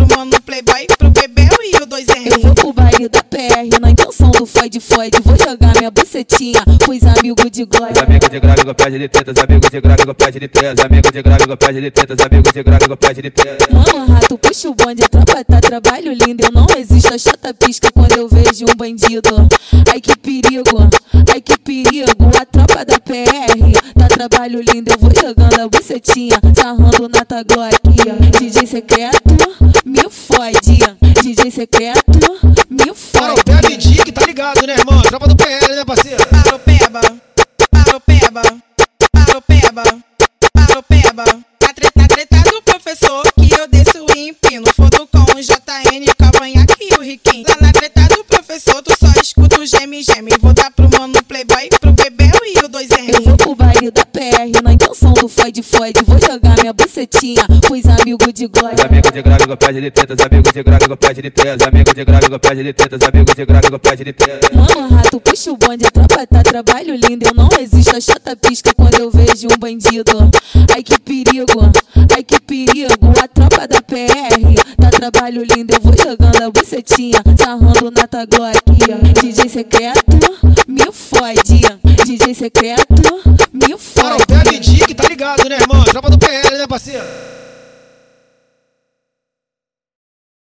pro mano Playboy, pro Bebel e o 2R. Eu vou pro baile da PR na intenção do fode-fode. Vou jogar minha bucetinha pros amigos de glória. Amigos de grave com pede de tetas, amigos de grave com pede de tetas, amigos de grave com pede de tetas, amigos de grave com pede de tetas. Mano, rato, puxa o bonde, a tropa tá trabalho lindo. Eu não resisto, a chata pisca quando eu vejo um bandido. Ai que perigo, ai que perigo. A tropa da PR tá trabalho lindo. Eu vou jogando a bucetinha, sarrando na Glock. DJ secreto, me fode. DJ secreto, me fode. Para o Peba e Dick, tá ligado, né, irmão? Tropa do PL, né, parceiro? Para o Peba, para o Peba, para o Peba, para o Peba. Na treta do professor que eu desço e empino. Foto com o JN, cavanhaque e o Riquinho. Lá na treta do professor tu só escuta o geme-geme. Vou dar pro mano Playboy, pro Bebel e o 2R. Eu vou pro baile da PR na intenção do fode-fode. Vou jogar minha bucetinha pros amigos de glória. Amigos de grave com pede de tetas, amigos de grave com pede de tetas, amigos de grave com pede de tetas, amigos de grave com pede de tetas. Mano, rato, puxa o bonde, a tropa tá trabalho lindo. Eu não resisto, a chata pisca quando eu vejo um bandido. Ai que perigo, ai que perigo. A tropa da PR tá trabalho lindo. Eu vou jogando a bucetinha, sarrando na Glock. DJ secreto, me fode. DJ secreto, me Para o fode. Peba e Dick, tá ligado, né, irmão? Tropa do PL, né, parceiro?